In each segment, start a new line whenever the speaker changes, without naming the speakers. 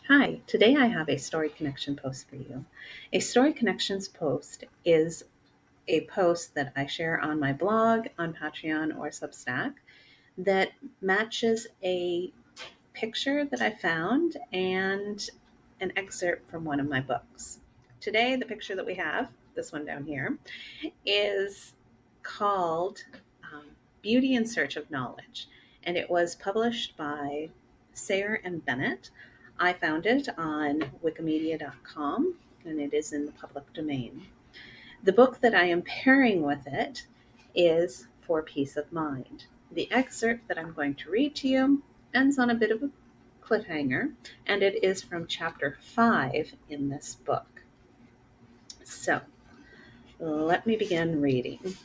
Hi, today I have a Story Connection post for you. A Story Connections post is a post that I share on my blog, on Patreon, or Substack that matches a picture that I found and an excerpt from one of my books. Today, the picture that we have, this one down here, is called um, Beauty in Search of Knowledge, and it was published by Sayre and Bennett. I found it on wikimedia.com, and it is in the public domain. The book that I am pairing with it is For Peace of Mind. The excerpt that I'm going to read to you ends on a bit of a cliffhanger, and it is from chapter 5 in this book. So, let me begin reading.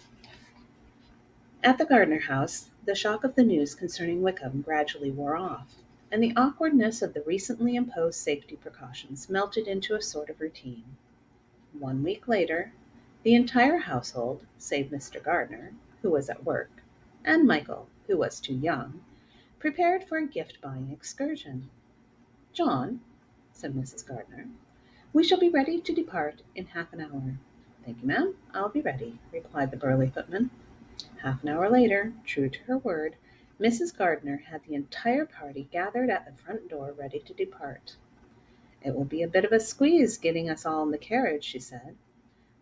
At the Gardner house, the shock of the news concerning Wickham gradually wore off, and the awkwardness of the recently imposed safety precautions melted into a sort of routine. 1 week later, the entire household, save Mr. Gardner, who was at work, and Michael, who was too young, prepared for a gift-buying excursion. "John," said Mrs. Gardner, "we shall be ready to depart in half an hour." "Thank you, ma'am. I'll be ready," replied the burly footman. Half an hour later, true to her word, Mrs. Gardner had the entire party gathered at the front door ready to depart. "It will be a bit of a squeeze getting us all in the carriage," she said,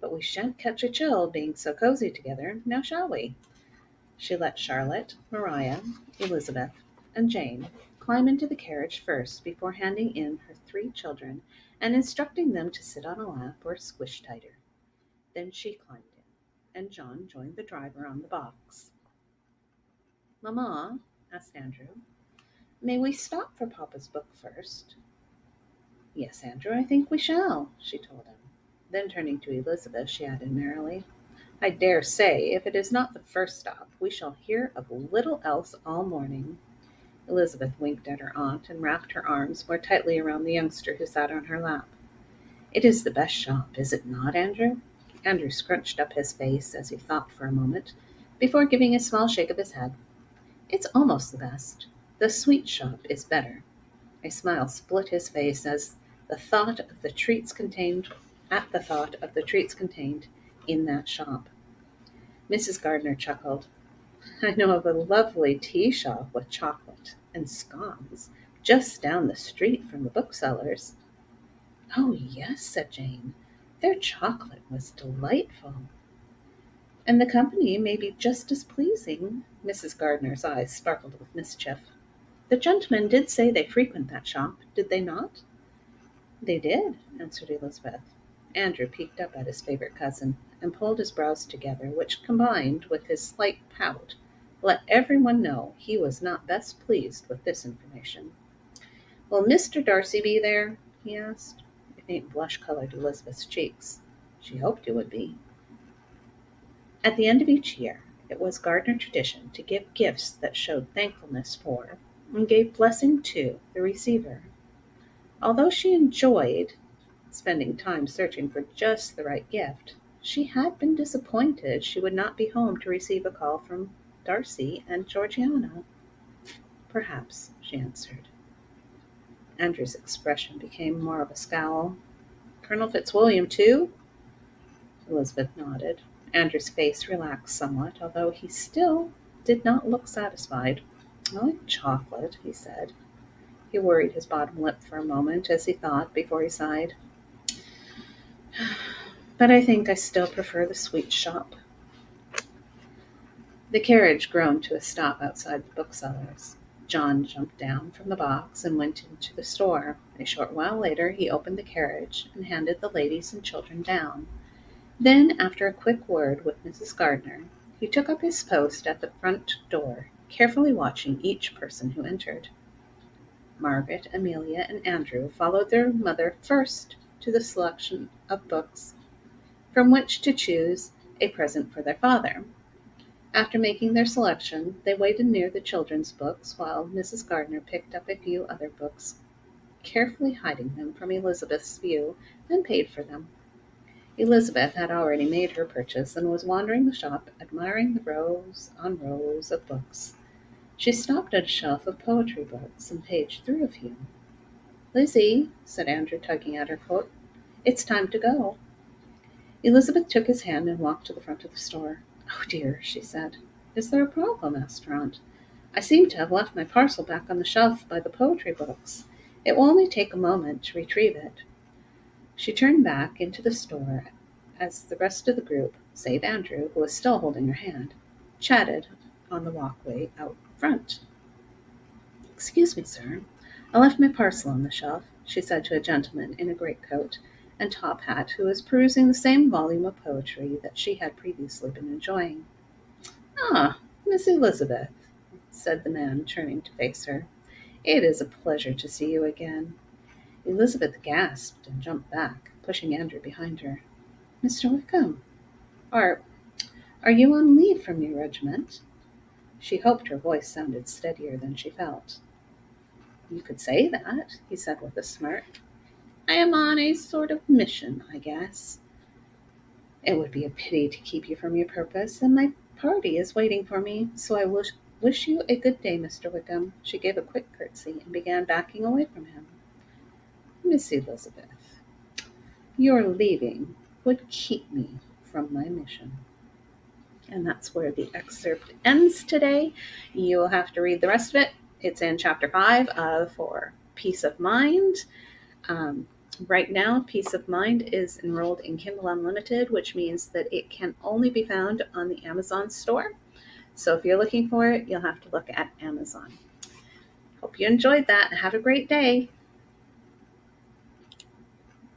"but we shan't catch a chill being so cozy together, now shall we?" She let Charlotte, Maria, Elizabeth, and Jane climb into the carriage first before handing in her 3 children and instructing them to sit on a lap or squish tighter. Then she climbed in, and John joined the driver on the box. "Mamma," asked Andrew, "may we stop for Papa's book first?" "Yes, Andrew, I think we shall," she told him. Then turning to Elizabeth, she added merrily, "I dare say, if it is not the first stop, we shall hear of little else all morning." Elizabeth winked at her aunt and wrapped her arms more tightly around the youngster who sat on her lap. "It is the best shop, is it not, Andrew?" Andrew scrunched up his face as he thought for a moment, before giving a small shake of his head. "It's almost the best. The sweet shop is better." A smile split his face as the thought of the treats contained at the thought of the treats contained in that shop. Mrs. Gardner chuckled. "I know of a lovely tea shop with chocolate and scones just down the street from the bookseller's." "Oh, yes," said Jane. "Their chocolate was delightful." "And the company may be just as pleasing." Mrs. Gardner's eyes sparkled with mischief. "The gentlemen did say they frequent that shop, did they not?" "They did," answered Elizabeth. Andrew peeked up at his favorite cousin, and pulled his brows together, which, combined with his slight pout, let everyone know he was not best pleased with this information. "Will Mr. Darcy be there?" he asked. A faint blush colored Elizabeth's cheeks. She hoped he would be. At the end of each year, it was Gardner tradition to give gifts that showed thankfulness for, and gave blessing to, the receiver. Although she enjoyed spending time searching for just the right gift, she had been disappointed she would not be home to receive a call from Darcy and Georgiana. "Perhaps," she answered. Andrew's expression became more of a scowl. "Colonel Fitzwilliam, too?" Elizabeth nodded. Andrew's face relaxed somewhat, although he still did not look satisfied. "I like chocolate," he said. He worried his bottom lip for a moment as he thought before he sighed. "But I think I still prefer the sweet shop." The carriage groaned to a stop outside the bookseller's. John jumped down from the box and went into the store. A short while later he opened the carriage and handed the ladies and children down. Then, after a quick word with Mrs. Gardner, he took up his post at the front door, carefully watching each person who entered. Margaret, Amelia, and Andrew followed their mother first to the selection of books from which to choose a present for their father. After making their selection, they waited near the children's books while Mrs. Gardner picked up a few other books, carefully hiding them from Elizabeth's view, and paid for them. Elizabeth had already made her purchase and was wandering the shop, admiring the rows on rows of books. She stopped at a shelf of poetry books and paged through a few. Lizzie, said Andrew, tugging at her coat, it's time to go. Elizabeth took his hand and walked to the front of the store. Oh dear, she said. Is there a problem? Asked her aunt. I seem to have left my parcel back on the shelf by the poetry books. It will only take a moment to retrieve it. She turned back into the store as the rest of the group, save Andrew, who was still holding her hand, chatted on the walkway out front. Excuse me, sir. I left my parcel on the shelf, she said to a gentleman in a greatcoat and top hat who was perusing the same volume of poetry that she had previously been enjoying. Ah, Miss Elizabeth, said the man, turning to face her. It is a pleasure to see you again. Elizabeth gasped and jumped back, pushing Andrew behind her. Mr. Wickham, are you on leave from your regiment? She hoped her voice sounded steadier than she felt. You could say that, he said with a smirk. I am on a sort of mission, I guess. It would be a pity to keep you from your purpose, and my party is waiting for me, so I wish you a good day, Mr. Wickham. She gave a quick curtsy and began backing away from him. Miss Elizabeth, your leaving would keep me from my mission. And that's where the excerpt ends today. You will have to read the rest of it. It's in chapter 5 for Peace of Mind. Right now, Peace of Mind is enrolled in Kindle Unlimited, which means that it can only be found on the Amazon store. So if you're looking for it, you'll have to look at Amazon. Hope you enjoyed that and have a great day.